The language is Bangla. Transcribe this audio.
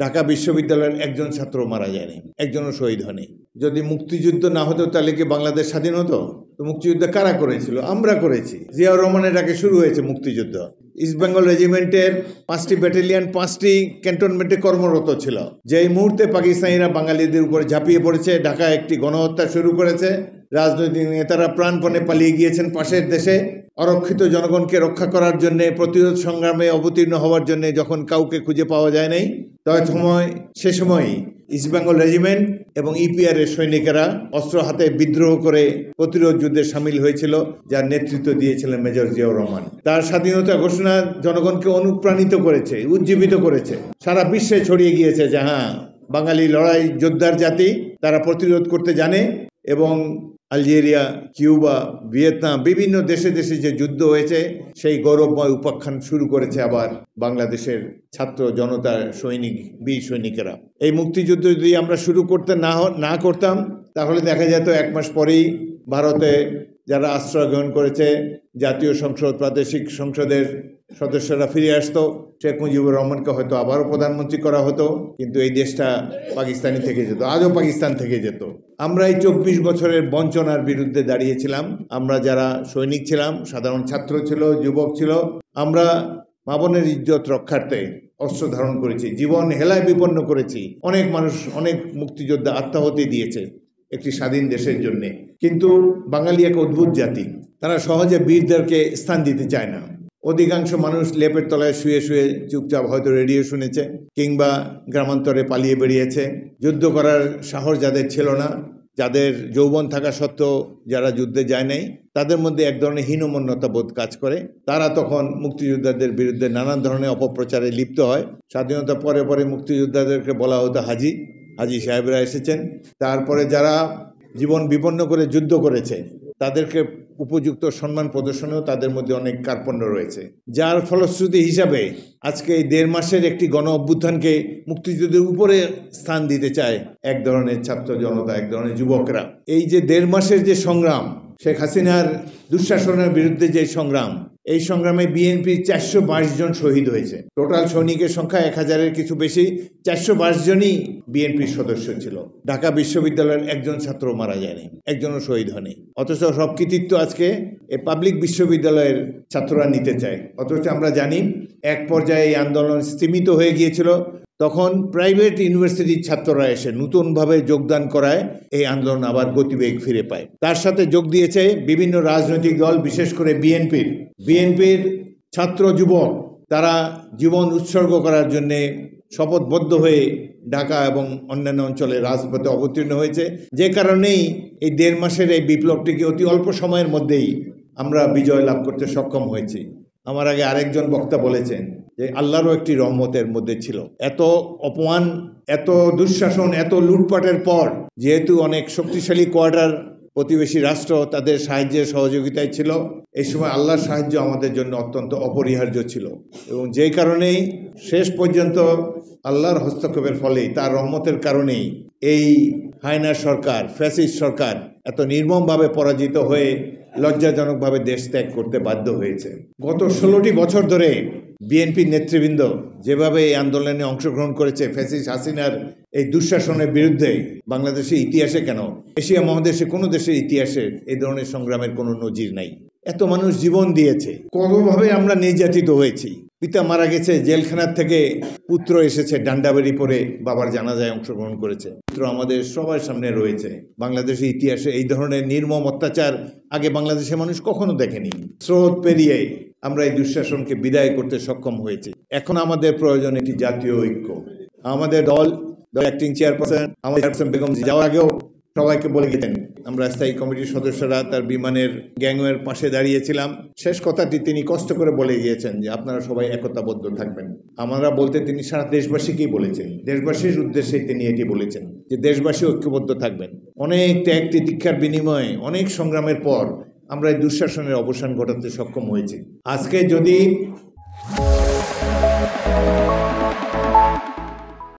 ঢাকা বিশ্ববিদ্যালয়ের একজন ছাত্র মারা যায়নি, একজনও শহীদ হয়নি। যদি মুক্তিযুদ্ধ না হতো তাহলে কি বাংলাদেশ স্বাধীন হতো? তো মুক্তিযুদ্ধ কারা করেছিল? আমরা করেছি। জিয়াউর রহমানের আগে শুরু হয়েছে মুক্তিযুদ্ধ। ইস্ট বেঙ্গল রেজিমেন্টের 5টি ব্যাটালিয়ন 5টি ক্যান্টনমেন্টে কর্মরত ছিল। যেই মুহূর্তে পাকিস্তানিরা বাঙালিদের উপরে ঝাঁপিয়ে পড়েছে, ঢাকায় একটি গণহত্যা শুরু করেছে, রাজনৈতিক নেতারা প্রাণপণে পালিয়ে গিয়েছেন পাশের দেশে। অরক্ষিত জনগণকে রক্ষা করার জন্য, প্রতিরোধ সংগ্রামে অবতীর্ণ হওয়ার জন্য যখন কাউকে খুঁজে পাওয়া যায় নাই, সে সময় ইস্ট বেঙ্গল রেজিমেন্ট এবং ইপিআর এর সৈনিকেরা অস্ত্র হাতে বিদ্রোহ করে প্রতিরোধ যুদ্ধে সামিল হয়েছিল, যার নেতৃত্ব দিয়েছিলেন মেজর জিয়াউর রহমান। তার স্বাধীনতা ঘোষণা জনগণকে অনুপ্রাণিত করেছে, উজ্জীবিত করেছে, সারা বিশ্বে ছড়িয়ে গিয়েছে যে হ্যাঁ, বাঙালি লড়াই যোদ্ধার জাতি, তারা প্রতিরোধ করতে জানে। এবং আলজেরিয়া, কিউবা, ভিয়েতনাম, বিভিন্ন দেশে দেশে যে যুদ্ধ হয়েছে, সেই গৌরবময় উপাখ্যান শুরু করেছে আবার বাংলাদেশের ছাত্র জনতার সৈনিক, বীর সৈনিকেরা। এই মুক্তিযুদ্ধ যদি আমরা শুরু করতে না করতাম, তাহলে দেখা যেত 1 মাস পরেই ভারতে যারা আশ্রয় গ্রহণ করেছে, জাতীয় সংসদ, প্রাদেশিক সংসদের সদস্যরা ফিরে আসতো। শেখ মুজিবুর রহমানকে হয়তো আবারও প্রধানমন্ত্রী করা হতো, কিন্তু এই দেশটা পাকিস্তানি থেকে যেত, আজও পাকিস্তান থেকে যেত। আমরা এই 24 বছরের বঞ্চনার বিরুদ্ধে দাঁড়িয়েছিলাম। আমরা যারা সৈনিক ছিলাম, সাধারণ ছাত্র ছিল, যুবক ছিল, আমরা মা বোনের ইজ্জত রক্ষার্থে অস্ত্র ধারণ করেছি, জীবন হেলায় বিপন্ন করেছি। অনেক মানুষ, অনেক মুক্তিযোদ্ধা আত্মাহুতি দিয়েছে একটি স্বাধীন দেশের জন্যে। কিন্তু বাঙালি এক অদ্ভুত জাতি, তারা সহজে বীরদেরকে স্থান দিতে চায় না। অধিকাংশ মানুষ লেপের তলায় শুয়ে শুয়ে চুপচাপ হয়তো রেডিও শুনেছে, কিংবা গ্রামান্তরে পালিয়ে বেরিয়েছে। যুদ্ধ করার সাহস যাদের ছিল না, যাদের যৌবন থাকা সত্ত্বেও যারা যুদ্ধে যায় নাই, তাদের মধ্যে এক ধরনের হীনমন্যতা বোধ কাজ করে। তারা তখন মুক্তিযোদ্ধাদের বিরুদ্ধে নানান ধরনের অপপ্রচারে লিপ্ত হয়। স্বাধীনতা পরে পরে মুক্তিযোদ্ধাদেরকে বলা হতো হাজি, হাজি সাহেবরা এসেছেন। তারপরে যারা জীবন বিপন্ন করে যুদ্ধ করেছে, তাদেরকে উপযুক্ত সম্মান প্রদর্শনেও তাদের মধ্যে অনেক কার্পণ্য রয়েছে, যার ফলশ্রুতি হিসাবে আজকে এই 1.5 মাসের একটি গণ অভ্যুত্থানকে মুক্তিযুদ্ধের উপরে স্থান দিতে চায় এক ধরনের ছাত্র জনতা, এক ধরনের যুবকরা। এই যে 1.5 মাসের যে সংগ্রাম, শেখ হাসিনার দুঃশাসনের বিরুদ্ধে যে সংগ্রাম, এই সংগ্রামে বিএনপির 422 জন শহীদ হয়েছে। টোটাল সৈনিকের সংখ্যা 1000-এর কিছু বেশি, 422 জনই বিএনপির সদস্য ছিল। ঢাকা বিশ্ববিদ্যালয়ের একজন ছাত্র মারা যায়নি, একজনও শহীদ হয়নি। অথচ সব কৃতিত্ব আজকে এই পাবলিক বিশ্ববিদ্যালয়ের ছাত্ররা নিতে চায়। অথচ আমরা জানি এক পর্যায়ে এই আন্দোলন স্তীমিত হয়ে গিয়েছিল। তখন প্রাইভেট ইউনিভার্সিটির ছাত্ররা এসে নতুনভাবে যোগদান করায় এই আন্দোলন আবার গতিবেগ ফিরে পায়। তার সাথে যোগ দিয়েছে বিভিন্ন রাজনৈতিক দল, বিশেষ করে বিএনপির ছাত্র যুবক। তারা জীবন উৎসর্গ করার জন্যে শপথবদ্ধ হয়ে ঢাকা এবং অন্যান্য অঞ্চলে রাজপথে অবতীর্ণ হয়েছে, যে কারণেই এই 1.5 মাসের এই বিপ্লবটিকে অতি অল্প সময়ের মধ্যেই আমরা বিজয় লাভ করতে সক্ষম হয়েছি। আমার আগে আরেকজন বক্তা বলেছেন যে আল্লাহরও একটি রহমতের মধ্যে ছিল। এত অপমান, এত দুঃশাসন, এত লুটপাটের পর যেহেতু অনেক শক্তিশালী কোয়ার্টার প্রতিবেশী রাষ্ট্র তাদের সাহায্যের সহযোগিতায় ছিল, এই সময় আল্লাহর সাহায্য আমাদের জন্য অত্যন্ত অপরিহার্য ছিল। এবং যেই কারণেই শেষ পর্যন্ত আল্লাহর হস্তক্ষেপের ফলেই, তার রহমতের কারণেই এই হায়না সরকার, ফ্যাসিস্ট সরকার এত নির্মমভাবে পরাজিত হয়ে লজ্জাজনকভাবে দেশ ত্যাগ করতে বাধ্য হয়েছে। গত 16টি বছর ধরে বিএনপির নেতৃবৃন্দ যেভাবে এই আন্দোলনে অংশগ্রহণ করেছে ফ্যাসিস্ট হাসিনার এই দুঃশাসনের বিরুদ্ধে, বাংলাদেশের ইতিহাসে কেন এশিয়া মহাদেশে কোনো দেশের ইতিহাসে এই ধরনের সংগ্রামের কোনো নজির নাই। এত মানুষ জীবন দিয়েছে, কতভাবে আমরা নির্যাতিত হয়েছি। পিতা মারা গেছে, জেলখানার থেকে পুত্র এসেছে ডান্ডাবেরি পরে বাবার জানাজায় অংশগ্রহণ করেছে। পুত্র আমাদের সবার সামনে রয়েছে। বাংলাদেশের ইতিহাসে এই ধরনের নির্মম অত্যাচার আগে বাংলাদেশের মানুষ কখনো দেখেনি। স্রোত পেরিয়ে আমরা এই দুঃশাসনকে বিদায় করতে সক্ষম হয়েছি। এখন আমাদের প্রয়োজন একটি জাতীয় ঐক্য। আমাদের দল অ্যাক্টিং চেয়ারপারসন আমাদের বেগম যাওয়ার আগেও সবাইকে বলে গেছেন, আমরা স্থায়ী কমিটির সদস্যরা তার বিমানের গ্যাংওয়ের পাশে দাঁড়িয়েছিলাম। শেষ কথাটি তিনি কষ্ট করে বলে গিয়েছেন যে আপনারা সবাই একতাবদ্ধ থাকবেন। আমরা বলতে তিনি সারা দেশবাসীকেই বলেছেন, দেশবাসীর উদ্দেশ্যেই তিনি এটি বলেছেন যে দেশবাসী ঐক্যবদ্ধ থাকবেন। অনেক ত্যাগ তিতিক্ষার বিনিময়ে, অনেক সংগ্রামের পর আমরা এই দুঃশাসনের অবসান ঘটাতে সক্ষম হয়েছি। আজকে যদি